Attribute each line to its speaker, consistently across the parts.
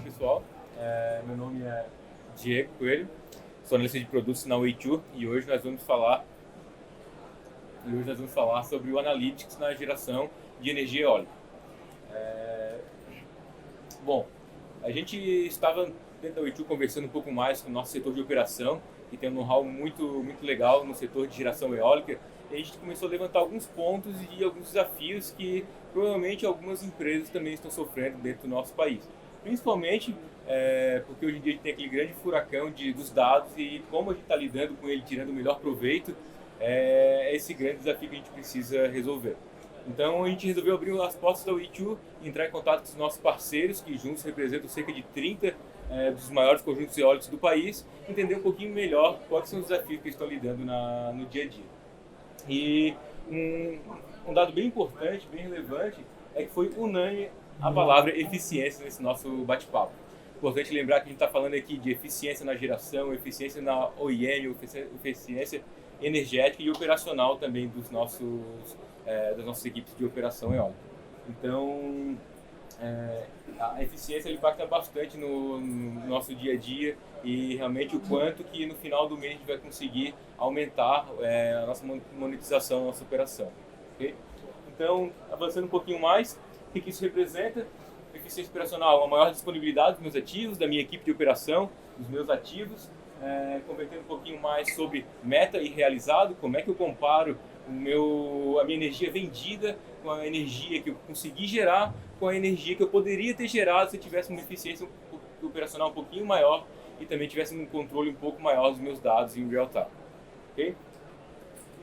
Speaker 1: Pessoal, meu nome é Diego Coelho, sou analista de produtos na Way2 e hoje nós vamos falar sobre o Analytics na geração de energia eólica. Bom, a gente estava dentro da Way2 conversando um pouco mais com o nosso setor de operação, que tem um know-how muito legal no setor de geração eólica, e a gente começou a levantar alguns pontos e alguns desafios que provavelmente algumas empresas também estão sofrendo dentro do nosso país. Principalmente porque hoje em dia a gente tem aquele grande furacão dos dados e como a gente está lidando com ele, tirando o melhor proveito, é esse grande desafio que a gente precisa resolver. Então a gente resolveu abrir as portas da Way2 e entrar em contato com os nossos parceiros, que juntos representam cerca de 30 dos maiores conjuntos eólicos do país, entender um pouquinho melhor quais são os desafios que eles estão lidando no dia a dia. E um dado bem importante, bem relevante, é que foi unânime a palavra eficiência nesse nosso bate-papo. Importante lembrar que a gente está falando aqui de eficiência na geração, eficiência na OEM, eficiência energética e operacional também das nossas equipes de operação eólica. Então, a eficiência impacta bastante no nosso dia a dia e realmente o quanto que no final do mês a gente vai conseguir aumentar a nossa monetização, a nossa operação. Okay? Então, avançando um pouquinho mais, o que isso representa? Eficiência operacional, a maior disponibilidade dos meus ativos, da minha equipe de operação, dos meus ativos, convertendo um pouquinho mais sobre meta e realizado, como é que eu comparo a minha energia vendida com a energia que eu consegui gerar, com a energia que eu poderia ter gerado se eu tivesse uma eficiência operacional um pouquinho maior e também tivesse um controle um pouco maior dos meus dados em real time. Okay?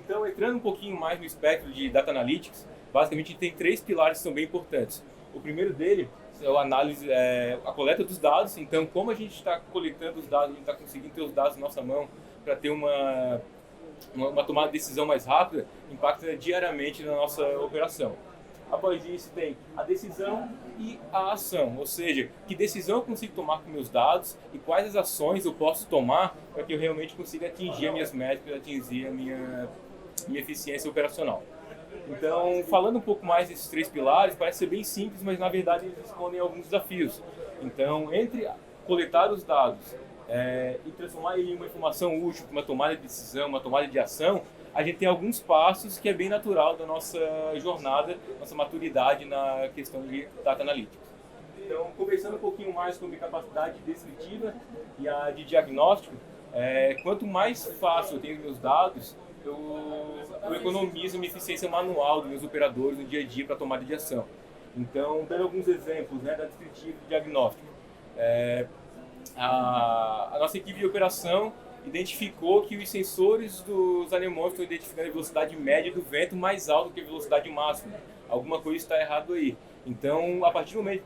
Speaker 1: Então, entrando um pouquinho mais no espectro de Data Analytics, basicamente a gente tem 3 pilares que são bem importantes. O primeiro dele é a coleta dos dados. Então, como a gente está coletando os dados, a gente está conseguindo ter os dados na nossa mão para ter uma tomada de decisão mais rápida, impacta diariamente na nossa operação. Após isso, tem a decisão e a ação, ou seja, que decisão eu consigo tomar com meus dados e quais as ações eu posso tomar para que eu realmente consiga atingir as minhas metas, atingir a minha eficiência operacional. Então, falando um pouco mais desses 3 pilares, parece ser bem simples, mas na verdade eles respondem a alguns desafios. Então, entre coletar os dados e transformar ele em uma informação útil para uma tomada de decisão, uma tomada de ação, a gente tem alguns passos que é bem natural da nossa jornada, nossa maturidade na questão de Data Analytics. Então, conversando um pouquinho mais sobre capacidade descritiva e a de diagnóstico, quanto mais fácil eu tenho meus dados, eu economizo a minha eficiência manual dos meus operadores no dia a dia para tomada de ação. Então, dando alguns exemplos da descritiva e diagnóstico. A nossa equipe de operação identificou que os sensores dos anemônios estão identificando a velocidade média do vento mais alta que a velocidade máxima. Alguma coisa está errado aí. Então, a partir do momento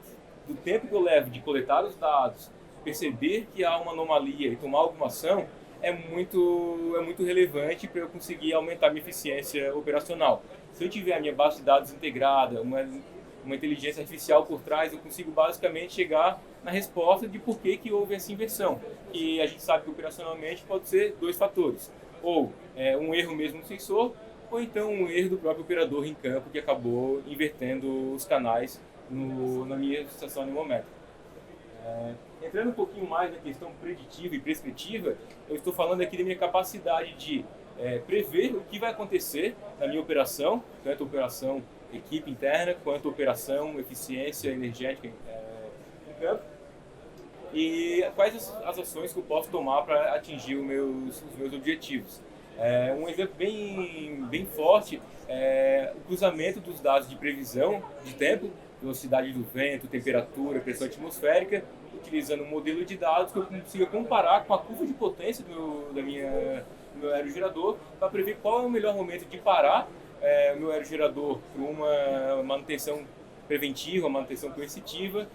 Speaker 1: do tempo que eu levo de coletar os dados, perceber que há uma anomalia e tomar alguma ação, é muito relevante para eu conseguir aumentar minha eficiência operacional. Se eu tiver a minha base de dados integrada, uma inteligência artificial por trás, eu consigo basicamente chegar na resposta de por que houve essa inversão. E a gente sabe que operacionalmente pode ser 2 fatores. Ou um erro mesmo no sensor, ou então um erro do próprio operador em campo que acabou invertendo os canais na minha estação anemométrica. Entrando um pouquinho mais na questão preditiva e prescritiva, eu estou falando aqui da minha capacidade de prever o que vai acontecer na minha operação, tanto operação equipe interna, quanto operação, eficiência energética em campo, e quais as ações que eu posso tomar para atingir os meus objetivos. Um exemplo bem forte é o cruzamento dos dados de previsão de tempo, velocidade do vento, temperatura, pressão atmosférica, utilizando um modelo de dados que eu consiga comparar com a curva de potência do meu aerogerador para prever qual é o melhor momento de parar o meu aerogerador para uma manutenção preventiva, uma manutenção coercitiva,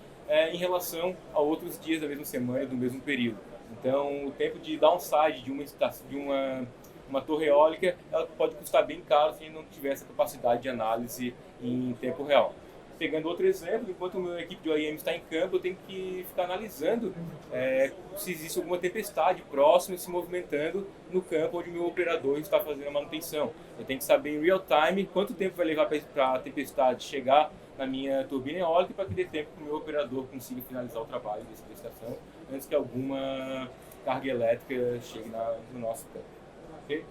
Speaker 1: em relação a outros dias da mesma semana, do mesmo período. Então, o tempo de downside de uma torre eólica, ela pode custar bem caro se não tiver essa capacidade de análise em tempo real. Pegando outro exemplo, enquanto a minha equipe de OEM está em campo, eu tenho que ficar analisando se existe alguma tempestade próxima e se movimentando no campo onde o meu operador está fazendo a manutenção. Eu tenho que saber em real time quanto tempo vai levar para a tempestade chegar na minha turbina eólica para que dê tempo que o meu operador consiga finalizar o trabalho dessa estação antes que alguma carga elétrica chegue no nosso campo. Okay?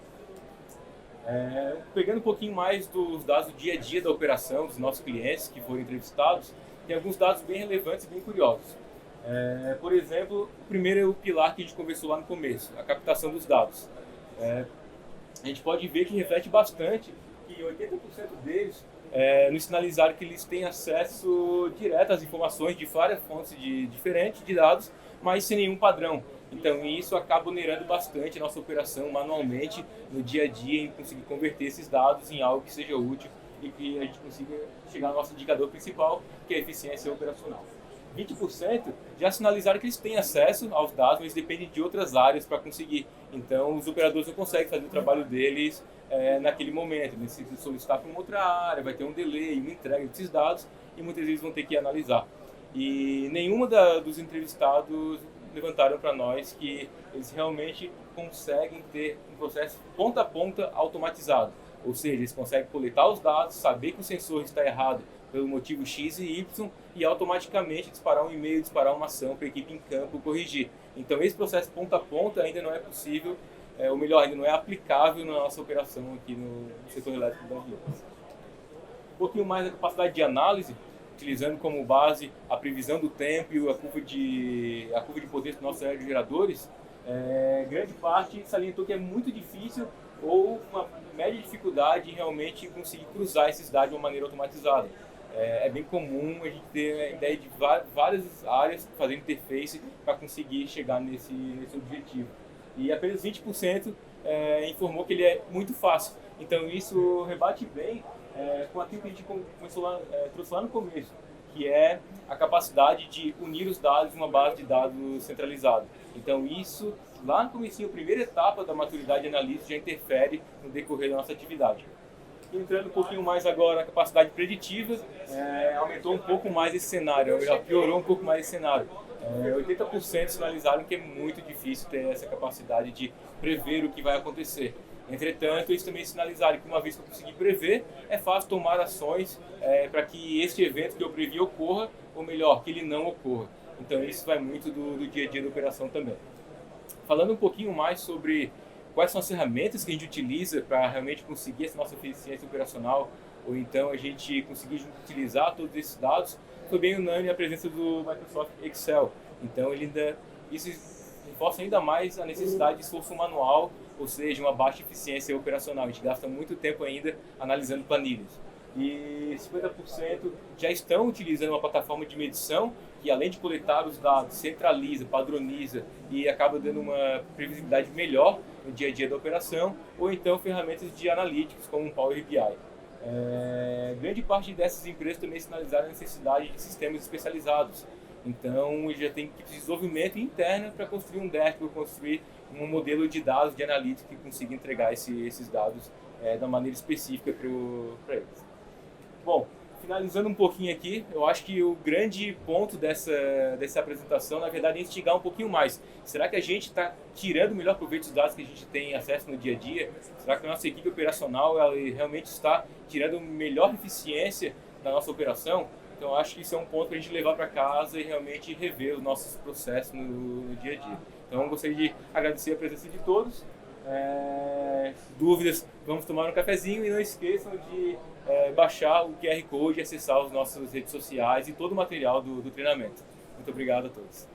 Speaker 1: Pegando um pouquinho mais dos dados do dia a dia da operação dos nossos clientes que foram entrevistados, tem alguns dados bem relevantes e bem curiosos. Por exemplo, o primeiro é o pilar que a gente conversou lá no começo, a captação dos dados. A gente pode ver que reflete bastante que 80% deles nos sinalizaram que eles têm acesso direto às informações de várias fontes diferentes de dados, mas sem nenhum padrão. Então isso acaba onerando bastante a nossa operação manualmente no dia a dia em conseguir converter esses dados em algo que seja útil e que a gente consiga chegar ao nosso indicador principal, que é a eficiência operacional. 20% já sinalizaram que eles têm acesso aos dados, mas dependem de outras áreas para conseguir. Então os operadores não conseguem fazer o trabalho deles naquele momento. Eles precisam solicitar para uma outra área, vai ter um delay, uma entrega desses dados e muitas vezes vão ter que analisar. E nenhuma dos entrevistados levantaram para nós que eles realmente conseguem ter um processo ponta a ponta automatizado. Ou seja, eles conseguem coletar os dados, saber que o sensor está errado pelo motivo X e Y e automaticamente disparar um e-mail, disparar uma ação para a equipe em campo corrigir. Então esse processo ponta a ponta ainda não é possível, ou melhor, ainda não é aplicável na nossa operação aqui no setor elétrico brasileiro. Um pouquinho mais da capacidade de análise, utilizando como base a previsão do tempo e a curva de potência dos nossos aerogeradores, grande parte salientou que é muito difícil ou uma média dificuldade em realmente conseguir cruzar esses dados de uma maneira automatizada. É bem comum a gente ter a ideia de várias áreas fazendo interface para conseguir chegar nesse objetivo. E apenas 20% informou que ele é muito fácil. Então isso rebate bem com aquilo que a gente trouxe lá no começo, que é a capacidade de unir os dados em uma base de dados centralizada. Então isso, lá no comecinho, a primeira etapa da maturidade analítica já interfere no decorrer da nossa atividade. Entrando um pouquinho mais agora na capacidade preditiva, aumentou um pouco mais esse cenário, já piorou um pouco mais esse cenário. 80% sinalizaram que é muito difícil ter essa capacidade de prever o que vai acontecer. Entretanto, eles também sinalizaram que uma vez que eu conseguir prever, é fácil tomar ações para que este evento que eu previ ocorra, ou melhor, que ele não ocorra. Então isso vai muito do dia a dia da operação também. Falando um pouquinho mais sobre quais são as ferramentas que a gente utiliza para realmente conseguir essa nossa eficiência operacional, ou então a gente conseguir utilizar todos esses dados, foi bem unânime a presença do Microsoft Excel. Então isso reforça ainda mais a necessidade de esforço manual, ou seja, uma baixa eficiência operacional. A gente gasta muito tempo ainda analisando planilhas. E 50% já estão utilizando uma plataforma de medição que, além de coletar os dados, centraliza, padroniza e acaba dando uma previsibilidade melhor no dia a dia da operação, ou então ferramentas de analytics como o Power BI. Grande parte dessas empresas também sinalizaram a necessidade de sistemas especializados. Então, já tem equipe de desenvolvimento interna para construir um dashboard, construir um modelo de dados de analítica que consiga entregar esses dados da maneira específica para eles. Bom, finalizando um pouquinho aqui, eu acho que o grande ponto dessa apresentação, na verdade, é instigar um pouquinho mais. Será que a gente está tirando o melhor proveito dos dados que a gente tem acesso no dia a dia? Será que a nossa equipe operacional ela realmente está tirando melhor eficiência da nossa operação? Então, acho que isso é um ponto para a gente levar para casa e realmente rever os nossos processos no dia a dia. Então, eu gostaria de agradecer a presença de todos. Dúvidas, vamos tomar um cafezinho e não esqueçam de baixar o QR Code e acessar as nossas redes sociais e todo o material do treinamento. Muito obrigado a todos.